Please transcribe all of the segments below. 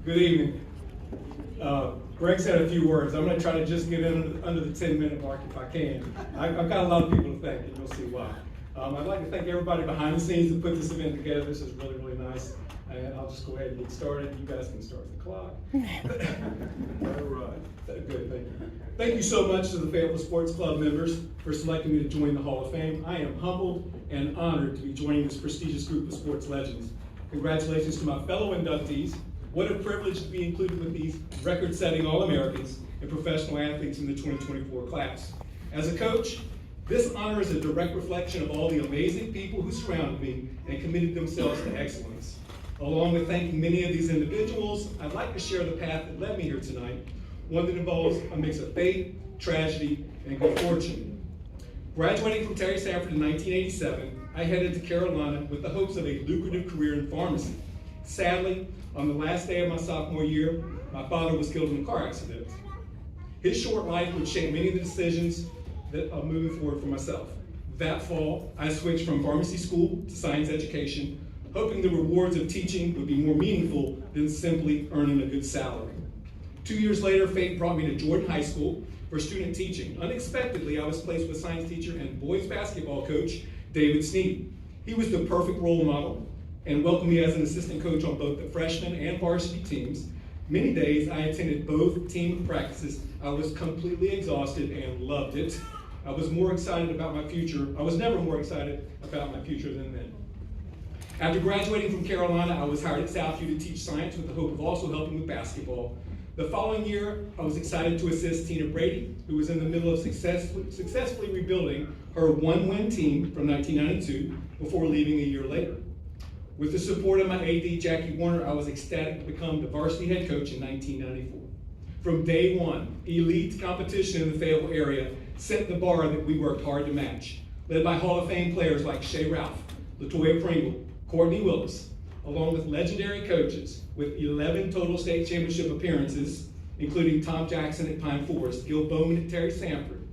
Good evening. Greg said a few words. I'm going to try to just get in under the 10-minute mark if I can. I've got a lot of people to thank, and you'll see why. I'd like to thank everybody behind the scenes that put this event together. This is really, really nice. And I'll just go ahead and get started. You guys can start the clock. All right. Good, thank you. Thank you so much to the Fayetteville Sports Club members for selecting me to join the Hall of Fame. I am humbled and honored to be joining this prestigious group of sports legends. Congratulations to my fellow inductees. What a privilege to be included with these record-setting All-Americans and professional athletes in the 2024 class. As a coach, this honor is a direct reflection of all the amazing people who surrounded me and committed themselves to excellence. Along with thanking many of these individuals, I'd like to share the path that led me here tonight, one that involves a mix of faith, tragedy, and good fortune. Graduating from Terry Sanford in 1987, I headed to Carolina with the hopes of a lucrative career in pharmacy. Sadly, on the last day of my sophomore year, my father was killed in a car accident. His short life would shape many of the decisions that I'm moving forward for myself. That fall, I switched from pharmacy school to science education, hoping the rewards of teaching would be more meaningful than simply earning a good salary. 2 years later, fate brought me to Jordan High School for student teaching. Unexpectedly, I was placed with science teacher and boys basketball coach, David Sneed. He was the perfect role model and welcomed me as an assistant coach on both the freshman and varsity teams. Many days I attended both team practices. I was completely exhausted and loved it. I was never more excited about my future than then. After graduating from Carolina, I was hired at Southview to teach science with the hope of also helping with basketball. The following year, I was excited to assist Tina Brady, who was in the middle of successfully rebuilding her one-win team from 1992 before leaving a year later. With the support of my AD, Jackie Warner, I was ecstatic to become the varsity head coach in 1994. From day one, elite competition in the Fayetteville area set the bar that we worked hard to match, led by Hall of Fame players like Shea Ralph, LaToya Pringle, Courtney Willis, along with legendary coaches with 11 total state championship appearances, including Tom Jackson at Pine Forest, Gil Bowman at Terry Sanford,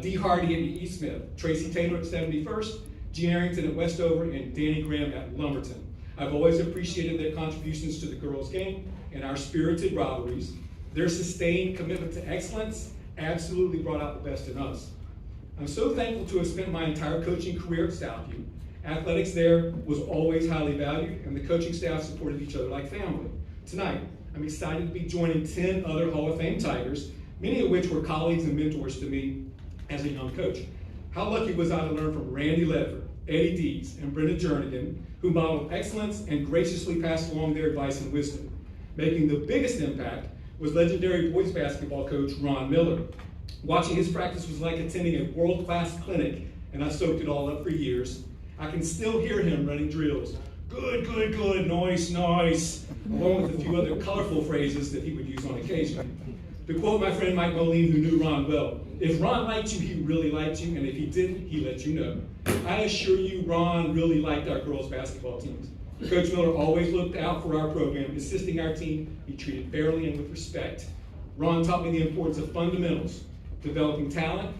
Dee Hardy at E. Smith, Tracy Taylor at 71st, Gene Arrington at Westover, and Danny Graham at Lumberton. I've always appreciated their contributions to the girls' game and our spirited rivalries. Their sustained commitment to excellence absolutely brought out the best in us. I'm so thankful to have spent my entire coaching career at Southview. Athletics there was always highly valued, and the coaching staff supported each other like family. Tonight, I'm excited to be joining 10 other Hall of Fame Tigers, many of which were colleagues and mentors to me as a young coach. How lucky was I to learn from Randy Ledford, Eddie Dees, and Brenda Jernigan, who modeled excellence and graciously passed along their advice and wisdom. Making the biggest impact was legendary boys basketball coach Ron Miller. Watching his practice was like attending a world-class clinic, and I soaked it all up for years. I can still hear him running drills. Good, good, good, nice, nice, along with a few other colorful phrases that he would use on occasion. To quote my friend Mike Moline, who knew Ron well, if Ron liked you, he really liked you, and if he didn't, he let you know. I assure you, Ron really liked our girls' basketball teams. Coach Miller always looked out for our program, assisting our team be treated fairly and with respect. Ron taught me the importance of fundamentals, developing talent,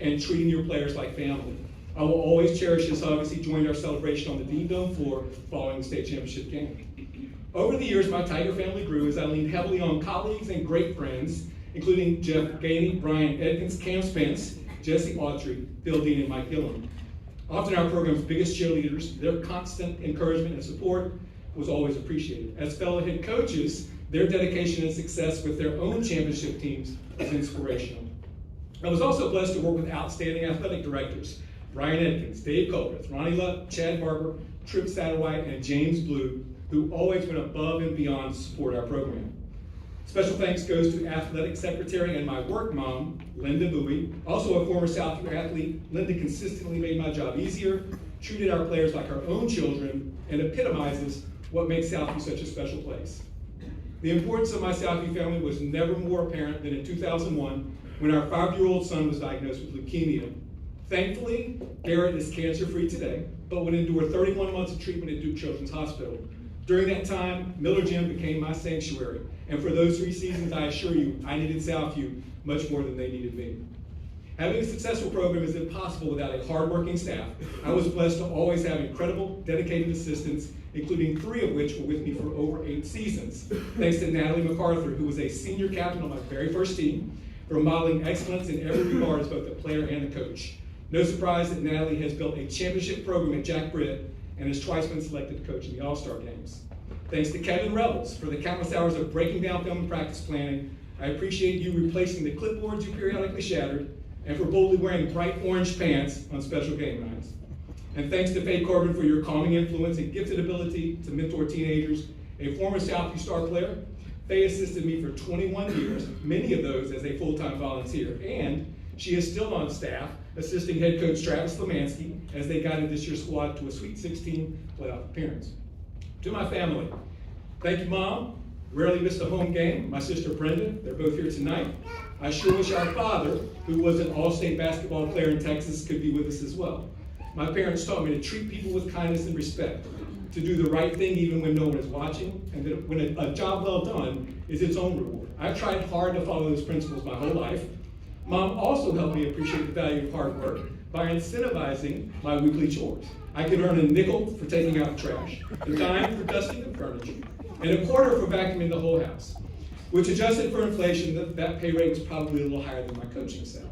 and treating your players like family. I will always cherish this. Obviously joined our celebration on the Dean Dome floor following the state championship game. Over the years, my Tiger family grew as I leaned heavily on colleagues and great friends, including Jeff Gainey, Brian Edkins, Cam Spence, Jesse Autry, Phil Dean, and Mike Gillen. Often our program's biggest cheerleaders, their constant encouragement and support was always appreciated. As fellow head coaches, their dedication and success with their own championship teams was inspirational. I was also blessed to work with outstanding athletic directors, Brian Edkins, Dave Culbreth, Ronnie Luck, Chad Barber, Trip Satterwhite, and James Blue, who always went above and beyond to support our program. Special thanks goes to athletic secretary and my work mom, Linda Bowie. Also a former Southview athlete, Linda consistently made my job easier, treated our players like our own children, and epitomizes what makes Southview such a special place. The importance of my Southview family was never more apparent than in 2001 when our 5-year-old son was diagnosed with leukemia. Thankfully, Garrett is cancer-free today, but would endure 31 months of treatment at Duke Children's Hospital. During that time, Miller Gym became my sanctuary, and for those 3 seasons, I assure you, I needed Southview much more than they needed me. Having a successful program is impossible without a hardworking staff. I was blessed to always have incredible, dedicated assistants, including 3 of which were with me for over 8 seasons. Thanks to Natalie MacArthur, who was a senior captain on my very first team, for modeling excellence in every regard as both the player and the coach. No surprise that Natalie has built a championship program at Jack Britt and has twice been selected to coach in the All-Star Games. Thanks to Kevin Rebels for the countless hours of breaking down film and practice planning. I appreciate you replacing the clipboards you periodically shattered, and for boldly wearing bright orange pants on special game nights. And thanks to Faye Corbin for your calming influence and gifted ability to mentor teenagers. A former Southview Star player, Faye assisted me for 21 years, many of those as a full-time volunteer, and she is still on staff, assisting head coach Travis Lemansky as they guided this year's squad to a Sweet 16 playoff appearance. To my family, thank you, Mom. Rarely missed a home game. My sister Brenda, they're both here tonight. I sure wish our father, who was an all-state basketball player in Texas, could be with us as well. My parents taught me to treat people with kindness and respect, to do the right thing even when no one is watching, and that when a job well done is its own reward. I've tried hard to follow those principles my whole life. Mom also helped me appreciate the value of hard work by incentivizing my weekly chores. I could earn a nickel for taking out the trash, a dime for dusting the furniture, and a quarter for vacuuming the whole house, which adjusted for inflation, that pay rate was probably a little higher than my coaching salary.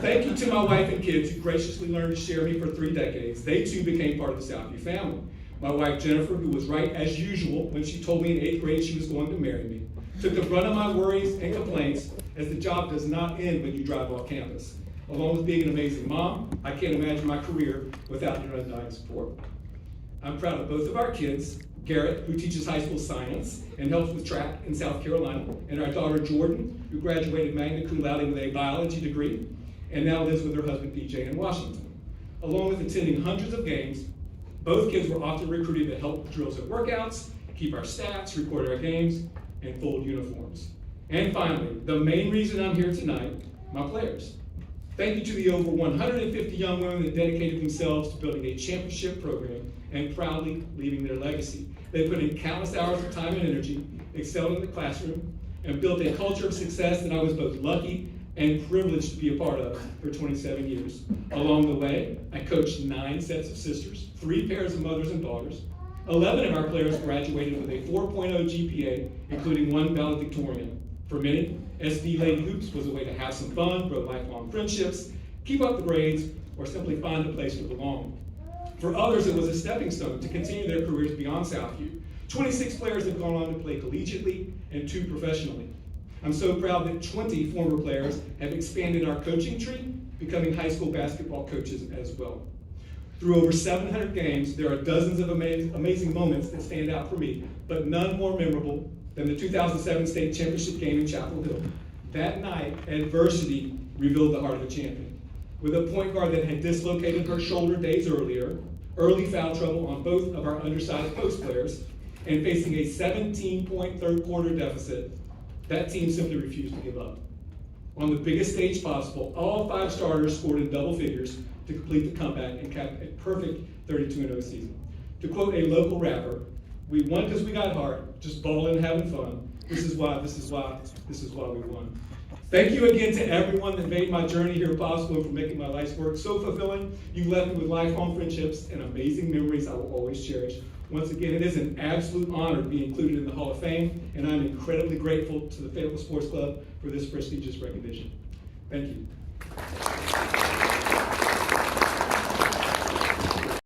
Thank you to my wife and kids who graciously learned to share me for 3 decades. They too became part of the Southview family. My wife Jennifer, who was right as usual when she told me in 8th grade she was going to marry me, took the brunt of my worries and complaints, as the job does not end when you drive off campus. Along with being an amazing mom, I can't imagine my career without your undying support. I'm proud of both of our kids, Garrett, who teaches high school science and helps with track in South Carolina, and our daughter Jordan, who graduated magna cum laude with a biology degree and now lives with her husband DJ in Washington. Along with attending hundreds of games, both kids were often recruited to help with drills and workouts, keep our stats, record our games, and fold uniforms. And finally, the main reason I'm here tonight, my players. Thank you to the over 150 young women that dedicated themselves to building a championship program and proudly leaving their legacy. They put in countless hours of time and energy, excelled in the classroom, and built a culture of success that I was both lucky and privileged to be a part of for 27 years. Along the way, I coached 9 sets of sisters, 3 pairs of mothers and daughters. 11 of our players graduated with a 4.0 GPA, including 1 valedictorian. For many, SD Lady Hoops was a way to have some fun, grow lifelong friendships, keep up the grades, or simply find a place to belong. For others, it was a stepping stone to continue their careers beyond Southview. 26 players have gone on to play collegiately and 2 professionally. I'm so proud that 20 former players have expanded our coaching tree, becoming high school basketball coaches as well. Through over 700 games, there are dozens of amazing moments that stand out for me, but none more memorable than the 2007 state championship game in Chapel Hill. That night, adversity revealed the heart of a champion. With a point guard that had dislocated her shoulder days earlier, early foul trouble on both of our undersized post players, and facing a 17-point third quarter deficit, that team simply refused to give up. On the biggest stage possible, all 5 starters scored in double figures to complete the comeback and cap a perfect 32-0 season. To quote a local rapper, "We won because we got heart, just balling and having fun. This is why we won." Thank you again to everyone that made my journey here possible and for making my life's work so fulfilling. You've left me with lifelong friendships and amazing memories I will always cherish. Once again, it is an absolute honor to be included in the Hall of Fame, and I'm incredibly grateful to the Fayetteville Sports Club for this prestigious recognition. Thank you.